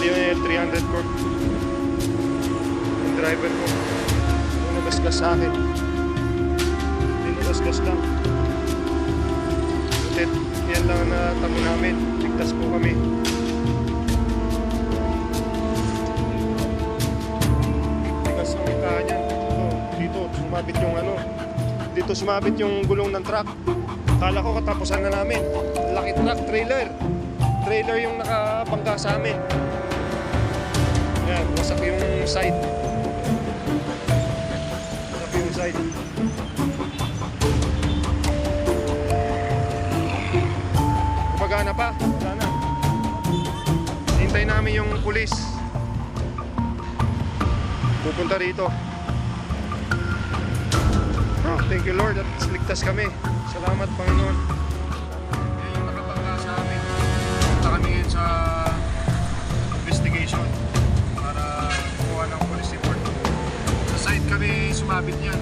Bali yung 300 corp. Yung driver ko nagasgas sa akin. Nagasgas lang. Ulit, yan lang na tamo namin. Ligtas po kami. Tigas ang ikahan yan. Dito sumabit yung ano. Dito sumabit yung gulong ng truck. Kala ko katapusan na namin. Laki truck, trailer yung nakabangga sa amin. Yan, wasak yung side. Wasak yung side. Gumagana pa, sana. Hintay namin yung pulis. Pupunta rito. Thank you Lord at ligtas kami. Salamat Panginoon. Yan yung nakabangga sa amin. Punta kami ngayon sa investigation para kuha ng police report. Sa side kami sumabit yan.